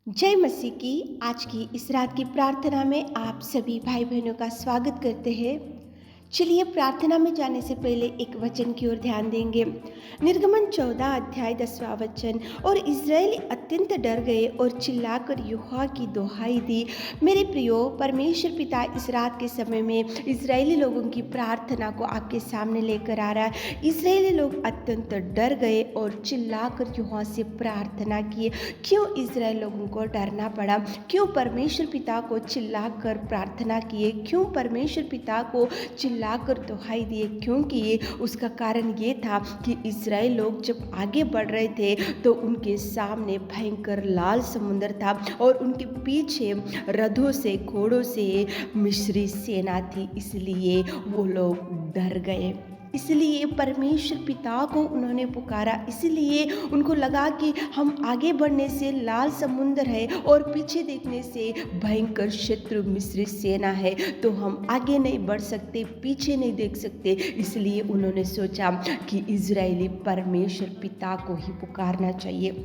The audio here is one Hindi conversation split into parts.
जय मसीह की आज की इस रात की प्रार्थना में आप सभी भाई बहनों का स्वागत करते हैं। चलिए प्रार्थना में जाने से पहले एक वचन की ओर ध्यान देंगे। निर्गमन 14 अध्याय 10वां वचन। और इज़राइली अत्यंत डर गए और चिल्लाकर यहोवा की दोहाई दी। मेरे प्रियो, परमेश्वर पिता इस रात के समय में इज़राइली लोगों की प्रार्थना को आपके सामने लेकर आ रहा है। इज़राइली लोग अत्यंत डर गए और चिल्लाकर यहोवा से प्रार्थना किए। क्यों इज़राइल लोगों को डरना पड़ा? क्यों परमेश्वर पिता को चिल्लाकर प्रार्थना किए? क्यों परमेश्वर पिता को चिल्लाकर दुहाई दिए? क्योंकि उसका कारण ये था कि इज़राइल लोग जब आगे बढ़ रहे थे तो उनके सामने भयंकर लाल समुद्र था और उनके पीछे रथों से, घोड़ों से मिस्री सेना थी, इसलिए वो लोग डर गए। इसलिए परमेश्वर पिता को उन्होंने पुकारा। इसलिए उनको लगा कि हम आगे बढ़ने से लाल समुद्र है और पीछे देखने से भयंकर शत्रु मिस्री सेना है, तो हम आगे नहीं बढ़ सकते, पीछे नहीं देख सकते। इसलिए उन्होंने सोचा कि इज़राइली परमेश्वर पिता को ही पुकारना चाहिए।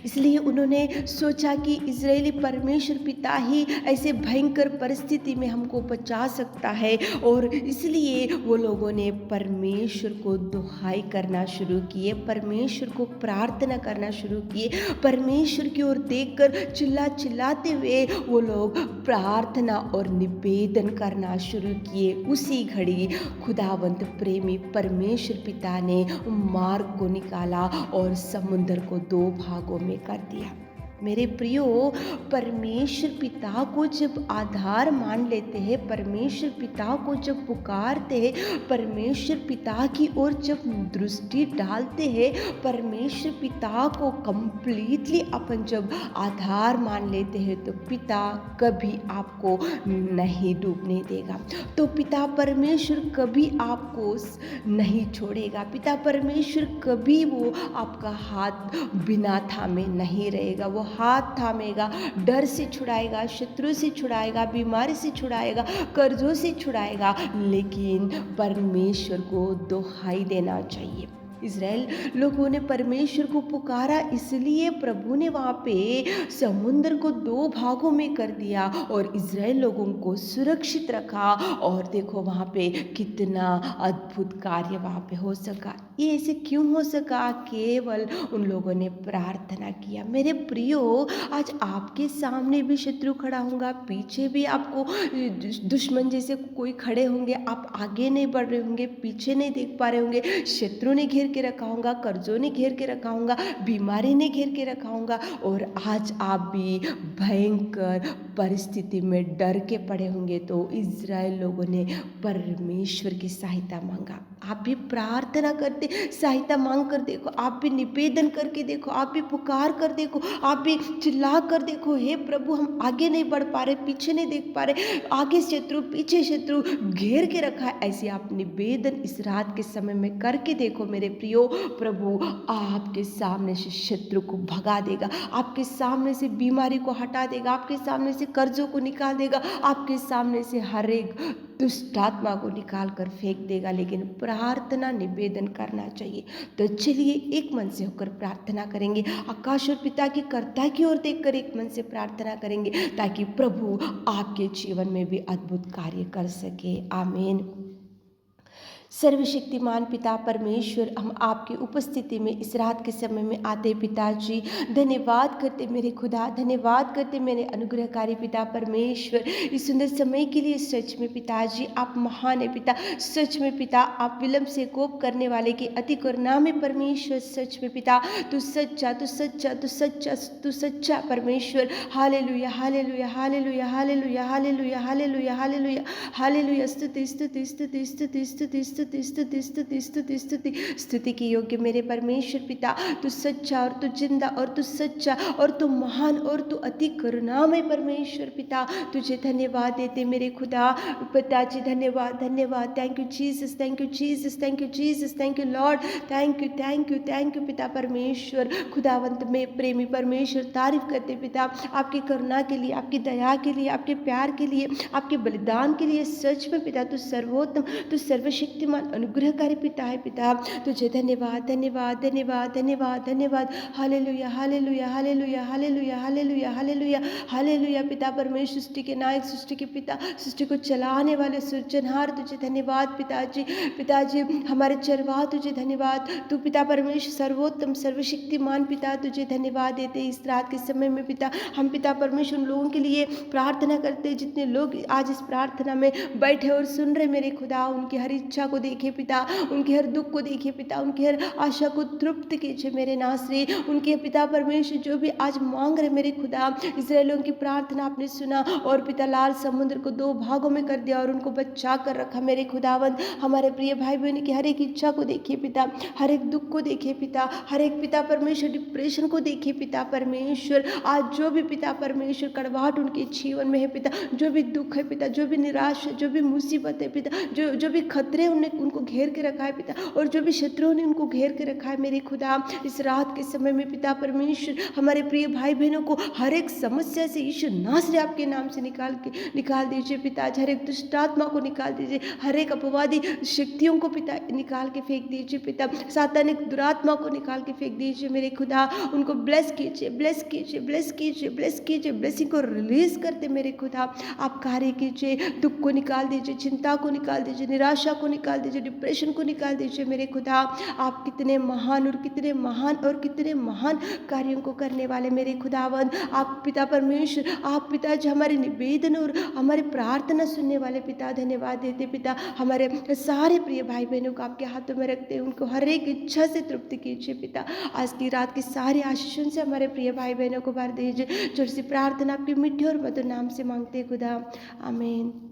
इसलिए उन्होंने सोचा कि इज़राइली परमेश्वर पिता ही ऐसे भयंकर परिस्थिति में हमको बचा सकता है, और इसलिए वो लोगों ने परमेश्वर को दुहाई करना शुरू किए, परमेश्वर को प्रार्थना करना शुरू किए। परमेश्वर की ओर देखकर चिल्लाते हुए वो लोग प्रार्थना और निवेदन करना शुरू किए। उसी घड़ी खुदावंत प्रेमी परमेश्वर पिता ने मार्ग को निकाला और समुद्र को दो भागों में कर दिया। मेरे प्रियो, परमेश्वर पिता को जब आधार मान लेते हैं, परमेश्वर पिता को जब पुकारते हैं, परमेश्वर पिता की ओर जब दृष्टि डालते हैं, परमेश्वर पिता को कंप्लीटली अपन जब आधार मान लेते हैं, तो पिता कभी आपको नहीं डूबने देगा। तो पिता परमेश्वर कभी आपको नहीं छोड़ेगा। पिता परमेश्वर कभी वो आपका हाथ बिना थामे नहीं रहेगा। वो हाथ थामेगा, डर से छुड़ाएगा, शत्रु से छुड़ाएगा, बीमारी से छुड़ाएगा, कर्जों से छुड़ाएगा, लेकिन परमेश्वर को दुहाई देना चाहिए। इज़राइल लोगों ने परमेश्वर को पुकारा, इसलिए प्रभु ने वहाँ पे समुद्र को दो भागों में कर दिया और इज़राइल लोगों को सुरक्षित रखा। और देखो वहाँ पे कितना अद्भुत कार्य वहाँ पे हो सका। ये ऐसे क्यों हो सका? केवल उन लोगों ने प्रार्थना किया। मेरे प्रियो, आज आपके सामने भी शत्रु खड़ा होगा, पीछे भी आपको दुश्मन जैसे कोई खड़े होंगे, आप आगे नहीं बढ़ रहे होंगे, पीछे नहीं देख पा रहे होंगे, शत्रु ने घेर के रखा होगा, कर्जों ने घेर के रखा होगा, बीमारी ने घेर के रखा होगा, और आज आप भी भयंकर परिस्थिति में डर के पड़े होंगे। तो इज़राइल लोगों ने परमेश्वर की सहायता मांगा। आप भी प्रार्थना करते, सहायता मांग कर देखो, आप भी निवेदन करके देखो, आप भी पुकार कर देखो, आप भी चिल्ला कर देखो, हे प्रभु हम आगे नहीं बढ़ पा रहे, पीछे नहीं देख पा रहे, आगे शत्रु पीछे शत्रु घेर के रखा है। ऐसे आप निवेदन इस रात के समय में करके देखो मेरे प्रियो, प्रभु आपके सामने से शत्रु को भगा देगा, आपके सामने से बीमारी को हटा देगा, आपके सामने से कर्जों को निकाल देगा, आपके सामने से हर एक दुष्ट आत्मा को निकाल कर फेंक देगा। लेकिन प्रार्थना निवेदन करना चाहिए। तो चलिए एक मन से होकर प्रार्थना करेंगे, आकाश और पिता की कर्ता की ओर देखकर एक मन से प्रार्थना करेंगे, ताकि प्रभु आपके जीवन में भी अद्भुत कार्य कर सके। आमीन। सर्वशक्तिमान पिता परमेश्वर, हम आपकी उपस्थिति में इस रात के समय में आते पिताजी, धन्यवाद करते मेरे खुदा, धन्यवाद करते मेरे अनुग्रहकारी पिता परमेश्वर, इस सुंदर समय के लिए। सच में पिताजी आप महान है पिता, सच में पिता आप विलंब से कोप करने वाले की अति करुणा में परमेश्वर, सच में पिता तू सच्चा, तू सच्चा, तू सच्चा, तू सच्चा परमेश्वर। Hallelujah, hallelujah, hallelujah, hallelujah, hallelujah, hallelujah, hallelujah, hallelujah. स्तुति स्तुति स्तुति स्तुति स्तुति स्तुति स्तुति स्तुति स्तुति स्तुति स्तुति की योग्य मेरे परमेश्वर पिता, तू सच्चा और तू जिंदा और तू सच्चा और तू महान और तू अति करुणामय परमेश्वर पिता, तुझे धन्यवाद देते मेरे खुदा पिताजी। धन्यवाद, धन्यवाद। Thank you Jesus, thank you Jesus, thank you Jesus, thank you Lord, thank you, thank you, thank you पिता परमेश्वर, खुदावंत में प्रेमी परमेश्वर। तारीफ करते पिता आपकी करुणा के लिए, आपकी दया के लिए, आपके प्यार के लिए, आपके बलिदान के लिए। सच में पिता तू सर्वोत्तम, तू सर्वशक्ति सर्वशक्तिमान अनुग्रहकारी पिता है पिता। तुझे धन्यवाद धन्यवाद धन्यवाद धन्यवाद धन्यवाद। Hallelujah hallelujah hallelujah hallelujah hallelujah hallelujah hallelujah. पिता परमेश्वर, सृष्टि के नायक, सृष्टि के पिता, सृष्टि को चलाने वाले सृजनहार, तुझे धन्यवाद पिताजी। पिताजी हमारे चरवाह, तुझे धन्यवाद। तू पिता परमेश्वर सर्वोत्तम सर्वशक्तिमान पिता, तुझे धन्यवाद देते इस रात के समय में पिता। हम पिता परमेश्वर उन लोगों के लिए प्रार्थना करते हैं जितने लोग आज इस प्रार्थना में बैठे और सुन रहे मेरे खुदा। उनकी हर इच्छा को देखे पिता, उनके हर दुख को देखे पिता, उनकी हर आशा को तृप्त कीजिए मेरे नासरी। उनके पिता परमेश्वर जो भी आज मांग रहे मेरे खुदा, इस्राएलियों की प्रार्थना आपने सुना और पिता लाल समुद्र को 2 भागों में कर दिया और उनको बचा कर रखा मेरे खुदावंद। हमारे प्रिय भाई बहन की हर एक इच्छा को देखिए पिता, हर एक दुख को देखिए पिता, हर एक पिता परमेश्वर डिप्रेशन को देखिए पिता परमेश्वर। आज जो भी पिता परमेश्वर कड़वाहट उनके जीवन में है पिता, जो भी दुख है पिता, जो भी निराश है, जो भी मुसीबत है पिता, जो भी खतरे उनको घेर के रखा है पिता, और जो भी शत्रुओं ने उनको घेर के रखा है मेरे खुदा, इस रात के समय में पिता परमेश्वर हमारे प्रिय भाई बहनों को हर एक समस्या से यीशु नासरी आपके नाम से निकाल दीजिए पिता। हर एक दुष्ट आत्मा को निकाल दीजिए, हर एक अपवादी शक्तियों को पिता निकाल के फेंक दीजिए पिता, सातानिक दुरात्मा को निकाल के फेंक दीजिए मेरे खुदा। उनको ब्लेस कीजिए ब्लेस कीजिए ब्लेस कीजिए ब्लेस कीजिए, ब्लेसिंग को रिलीज करते मेरे खुदा। आप कार्य कीजिए, दुख को निकाल दीजिए, चिंता को निकाल दीजिए, निराशा को निकाल दीजिए, डिप्रेशन को निकाल दीजिए मेरे खुदा। आप कितने महान और कितने महान और कितने महान कार्यों को करने वाले मेरे खुदावंद। आप पिता परमेश्वर, आप पिता जो हमारे निवेदन और हमारे प्रार्थना सुनने वाले पिता, धन्यवाद देते पिता। हमारे सारे प्रिय भाई बहनों को आपके हाथों में रखते हैं, उनको हर एक इच्छा से तृप्त कीजिए पिता। आज की रात की सारी आशीषों से हमारे प्रिय भाई बहनों को भर दीजिए। छोटी सी प्रार्थना आपकी मीठी और मधुर नाम से मांगते खुदा, आमीन।